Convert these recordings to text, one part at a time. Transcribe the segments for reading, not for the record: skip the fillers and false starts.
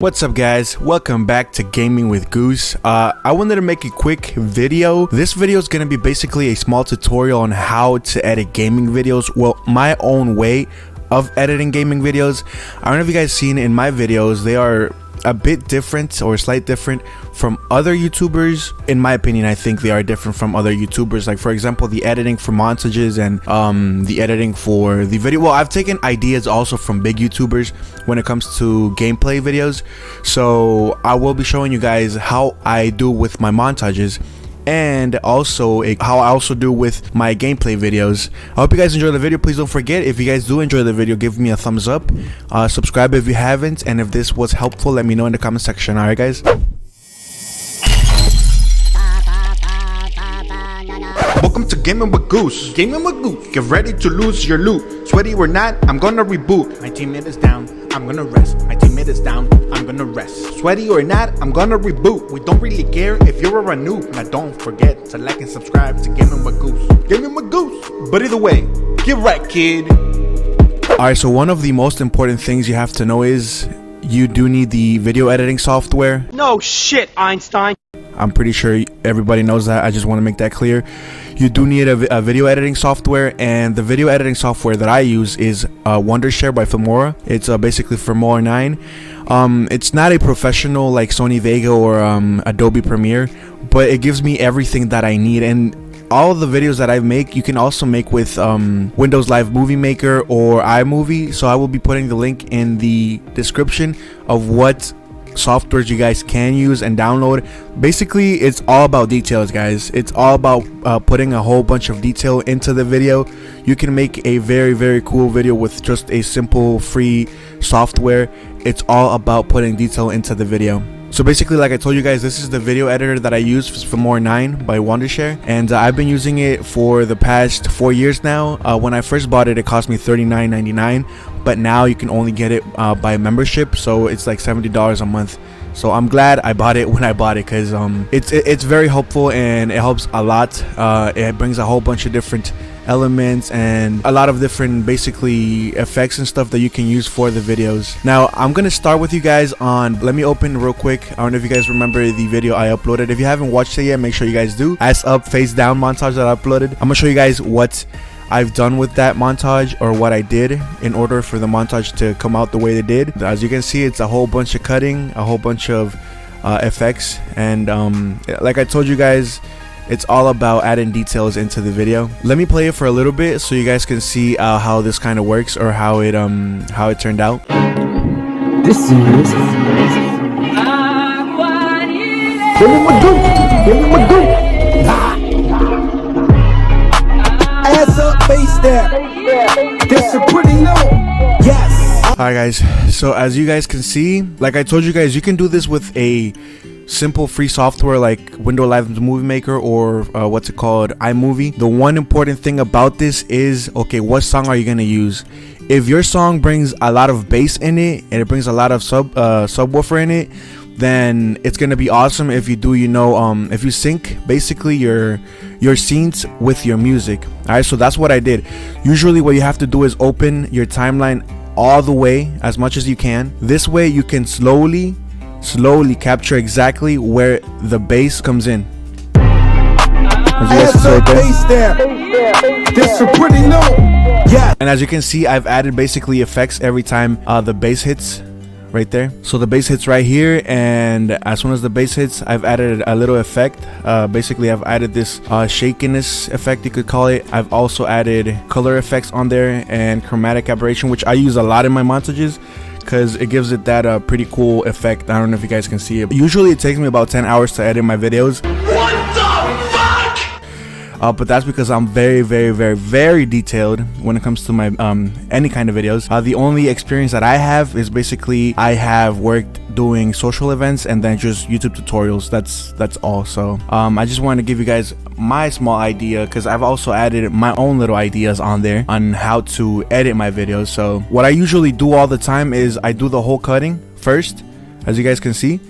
What's up guys, welcome back to Gaming with Goose. I wanted to make a quick video. This video is going to be basically a small tutorial on how to edit gaming videos, well, my own way of editing gaming videos. I don't know if you guys seen in my videos, they are a bit different or slight different from other YouTubers. In my opinion, I think they are different from other YouTubers. Like for example, the editing for montages and the editing for the video. Well, I've taken ideas also from big YouTubers when it comes to gameplay videos. So I will be showing you guys how I do with my montages and also how I also do with my gameplay videos. I hope you guys enjoy the video. Please don't forget, if you guys do enjoy the video, give me a thumbs up, subscribe if you haven't, and if this was helpful, let me know in the comment section. All right guys, welcome to Gaming with Goose. Gaming with Goose. Get ready to lose your loot. Sweaty or not, I'm gonna reboot. My teammate is down, I'm gonna rest. My teammate is down, I'm gonna rest. Sweaty or not, I'm gonna reboot. We don't really care if you're a noob. Now don't forget to like and subscribe to Gaming with Goose. Gaming with Goose. But either way, get right, kid. Alright, so one of the most important things you have to know is you do need the video editing software. No shit, Einstein. I'm pretty sure everybody knows that. I just want to make that clear. You do need a video editing software, and the video editing software that I use is Wondershare by Filmora. It's basically Filmora 9. It's not a professional like Sony Vega or Adobe Premiere, but it gives me everything that I need. And all of the videos that I make, you can also make with Windows Live Movie Maker or iMovie. So I will be putting the link in the description of what softwares you guys can use and download. Basically, it's all about details, guys. It's all about putting a whole bunch of detail into the video. You can make a very cool video with just a simple free software. It's all about putting detail into the video. So basically, like I told you guys, this is the video editor that I use, Filmora 9 by Wondershare, and I've been using it for the past 4 years now. When I first bought it, it cost me $39.99, but now you can only get it by membership, so it's like $70 a month. So I'm glad I bought it when I bought it, because it's very helpful and it helps a lot. It brings a whole bunch of different elements and a lot of different basically effects and stuff that you can use for the videos. Now I'm gonna start with you guys on, let me open real quick. I don't know if you guys remember the video I uploaded. If you haven't watched it yet, make sure you guys do. Ass up, face down montage that I uploaded. I'm gonna show you guys what I've done with that montage, or what I did in order for the montage to come out the way they did. As you can see, it's a whole bunch of cutting, a whole bunch of effects, and like I told you guys, it's all about adding details into the video. Let me play it for a little bit so you guys can see how this kind of works, or how it turned out. This is Gaming with Goose. Gaming with Goose. Ass up, face down. This is pretty low. Yes. Alright guys, so as you guys can see, like I told you guys, you can do this with a simple free software like Windows Live Movie Maker or what's it called, iMovie. The one important thing about this is, okay, what song are you gonna use? If your song brings a lot of bass in it and it brings a lot of subwoofer in it, then it's gonna be awesome. If you do, if you sync basically your scenes with your music. All right, so that's what I did. Usually what you have to do is open your timeline all the way as much as you can. This way you can slowly capture exactly where the bass comes in. Ass up, face down. This is pretty low. Yeah. And as you can see, I've added basically effects every time the bass hits right there. So the bass hits right here, and as soon as the bass hits, I've added a little effect. Basically, I've added this shakiness effect, you could call it. I've also added color effects on there and chromatic aberration, which I use a lot in my montages, because it gives it that pretty cool effect. I don't know if you guys can see it. Usually it takes me about 10 hours to edit my videos. What the fuck? But that's because I'm very detailed when it comes to my any kind of videos. The only experience that I have is basically I have worked doing social events and then just YouTube tutorials. That's all. So I just wanted to give you guys my small idea, because I've also added my own little ideas on there on how to edit my videos. So what I usually do all the time is I do the whole cutting first, as you guys can see.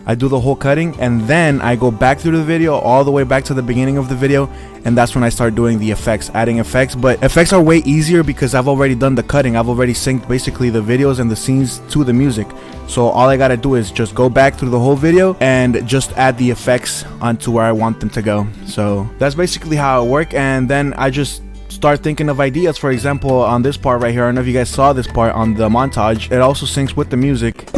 I do the whole cutting, and then I go back through the video all the way back to the beginning of the video, and that's when I start doing the effects, adding effects. But effects are way easier because I've already done the cutting. I've already synced basically the videos and the scenes to the music, so all I gotta do is just go back through the whole video and just add the effects onto where I want them to go. So that's basically how it works, and then I just start thinking of ideas. For example, on this part right here, I don't know if you guys saw this part on the montage, it also syncs with the music.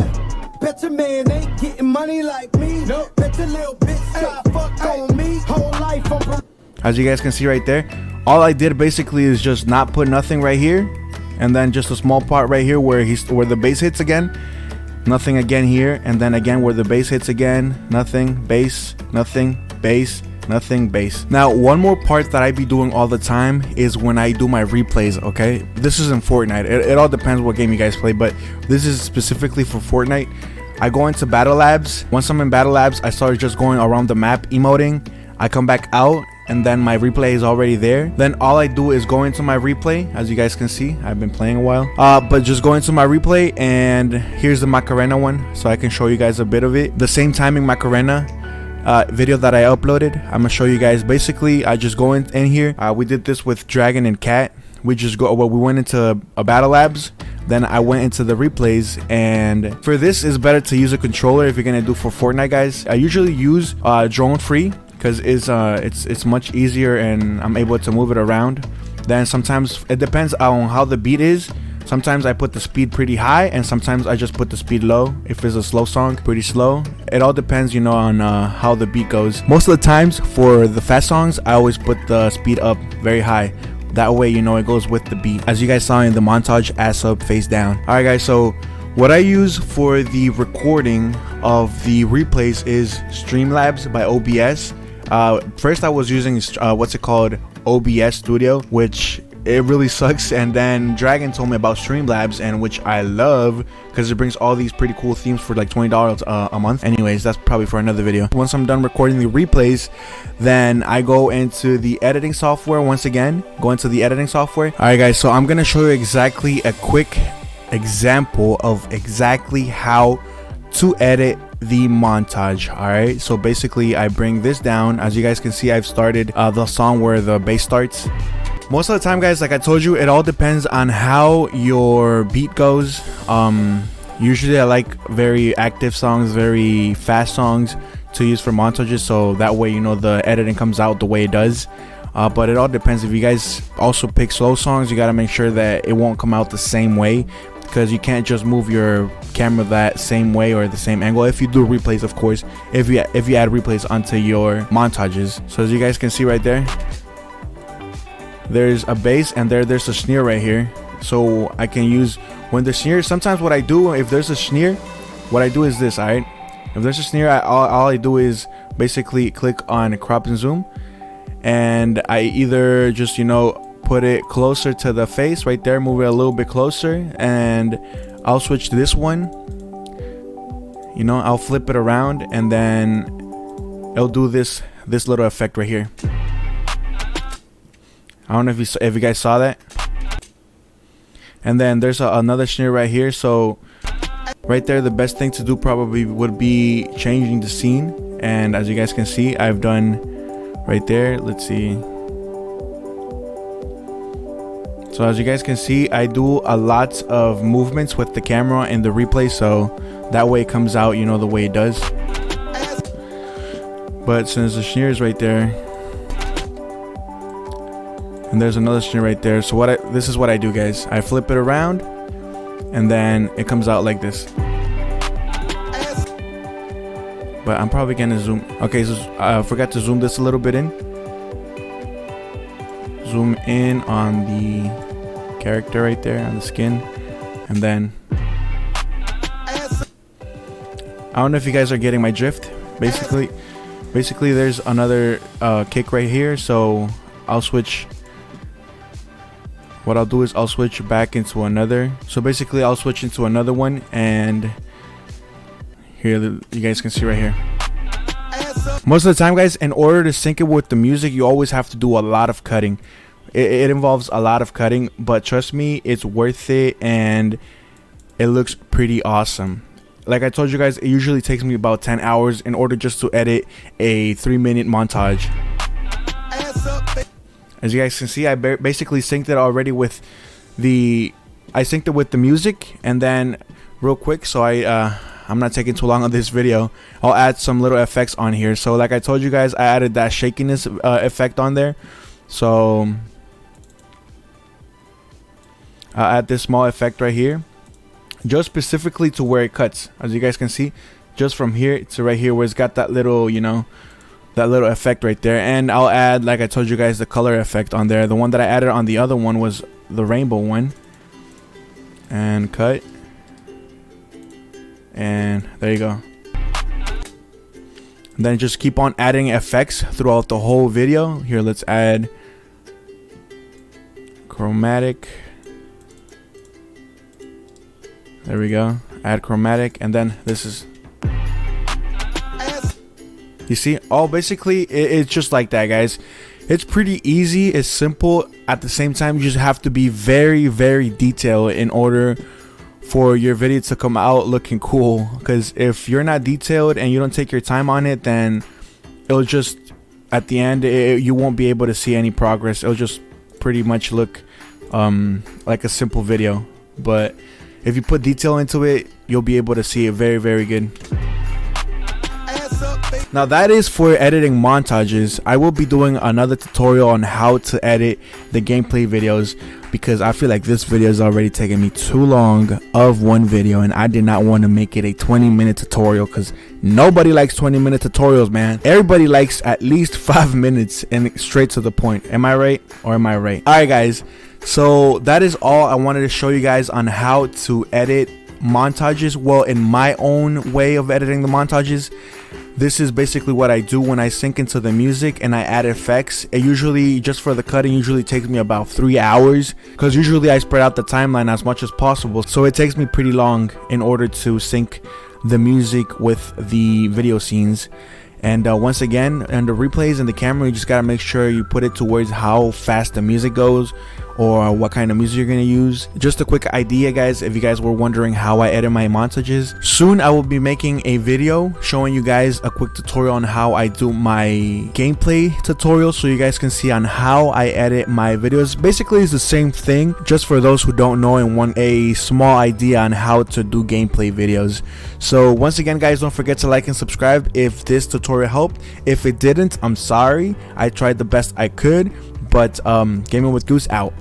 Bet your man ain't getting money like me. No. Bet your little bitch try fuck on me. Whole life on. As you guys can see right there, all I did basically is just not put nothing right here, and then just a small part right here where the bass hits again, nothing again here, and then again where the bass hits again, nothing, bass, nothing, bass, nothing, bass. Now one more part that I be doing all the time is when I do my replays. Okay, this is in Fortnite. It all depends what game you guys play, but this is specifically for Fortnite. I go into battle labs. Once I'm in battle labs, I start just going around the map emoting. I come back out, and then my replay is already there. Then all I do is go into my replay. As you guys can see, I've been playing a while, but just go into my replay, and here's the Macarena one, so I can show you guys a bit of it. The same timing Macarena video that I uploaded, I'm gonna show you guys. Basically, I just go in here. We did this with Dragon and Cat. We went into a battle labs, then I went into the replays, and for this it's better to use a controller if you're gonna do for Fortnite, guys. I usually use drone free because it's much easier and I'm able to move it around. Then sometimes it depends on how the beat is. Sometimes I put the speed pretty high, and sometimes I just put the speed low. If it's a slow song, pretty slow. It all depends, you know, on how the beat goes. Most of the times for the fast songs, I always put the speed up very high. That way, you know, it goes with the beat. As you guys saw in the montage, ass up, face down. Alright guys, so what I use for the recording of the replays is Streamlabs by OBS. First I was using what's it called, OBS Studio, which it really sucks, and then Dragon told me about Streamlabs, and which I love because it brings all these pretty cool themes for like $20 a month. Anyways, that's probably for another video. Once I'm done recording the replays, then I go into the editing software. Once again, go into the editing software. All right guys, so I'm gonna show you exactly a quick example of exactly how to edit the montage. All right, so basically I bring this down. As you guys can see, I've started the song where the bass starts. Most of the time, guys, like I told you, it all depends on how your beat goes. Usually I like very active songs, very fast songs to use for montages, so that way, you know, the editing comes out the way it does. But it all depends. If you guys also pick slow songs, you got to make sure that it won't come out the same way, because you can't just move your camera that same way or the same angle. If you do replays, of course, if you add replays onto your montages. So as you guys can see right there, there's a bass, and there's a snare right here, so I can use when the snare. Sometimes what I do, if there's a snare, what I do is this. All right, if there's a snare, all I do is basically click on crop and zoom, and I either just, you know, put it closer to the face right there, move it a little bit closer, and I'll switch to this one. You know, I'll flip it around, and then it'll do this little effect right here. I don't know if you guys saw that. And then there's another snare right here. So right there, the best thing to do probably would be changing the scene. And as you guys can see, I've done right there. Let's see. So as you guys can see, I do a lot of movements with the camera in the replay, so that way it comes out, you know, the way it does. But since the snare is right there, and there's another snare right there, so this is what I do, guys. I flip it around, and then it comes out like this. But I'm probably gonna zoom. Okay, so I forgot to zoom this a little bit in. Zoom in on the character right there, on the skin, and then I don't know if you guys are getting my drift. Basically there's another kick right here, so I'll switch. What I'll do is I'll switch back into another. So basically I'll switch into another one, and here you guys can see right here. Most of the time, guys, in order to sync it with the music, you always have to do a lot of cutting. It involves a lot of cutting, but trust me, it's worth it, and it looks pretty awesome. like I told you guys, it usually takes me about 10 hours in order just to edit a 3-minute montage. As you guys can see, I basically synced it already with the music, and then real quick, so I'm not taking too long on this video, I'll add some little effects on here. So like I told you guys, I added that shakiness effect on there. So I'll add this small effect right here, just specifically to where it cuts. As you guys can see, just from here to right here where it's got that little, you know, that little effect right there. And I'll add, like I told you guys, the color effect on there. The one that I added on the other one was the rainbow one. And cut. And there you go. And then just keep on adding effects throughout the whole video. Here, let's add chromatic. There we go. Add chromatic, and then this is, you see, basically it's just like that, guys. It's pretty easy, it's simple. At the same time, you just have to be very, very detailed in order for your video to come out looking cool. Because if you're not detailed and you don't take your time on it, then it'll just, at the end, you won't be able to see any progress. It'll just pretty much look like a simple video. But if you put detail into it, you'll be able to see it very, very good. Now that is for editing montages. I will be doing another tutorial on how to edit the gameplay videos, because I feel like this video is already taking me too long of one video, and I did not want to make it a 20-minute tutorial, because nobody likes 20-minute tutorials, man. Everybody likes at least 5 minutes and straight to the point. Am I right, or am I right? Alright guys, so that is all I wanted to show you guys on how to edit montages. Well, in my own way of editing the montages. This is basically what I do when I sync into the music and I add effects. It usually, just for the cutting, usually takes me about 3 hours, because usually I spread out the timeline as much as possible. So it takes me pretty long in order to sync the music with the video scenes. And once again, on the replays and the camera, you just gotta make sure you put it towards how fast the music goes, or what kind of music you're gonna use. Just a quick idea, guys, if you guys were wondering how I edit my montages, soon I will be making a video showing you guys a quick tutorial on how I do my gameplay tutorial, so you guys can see on how I edit my videos. Basically, it's the same thing, just for those who don't know and want a small idea on how to do gameplay videos. So once again, guys, don't forget to like and subscribe if this tutorial helped. If it didn't, I'm sorry. I tried the best I could. But Gaming with Goose out.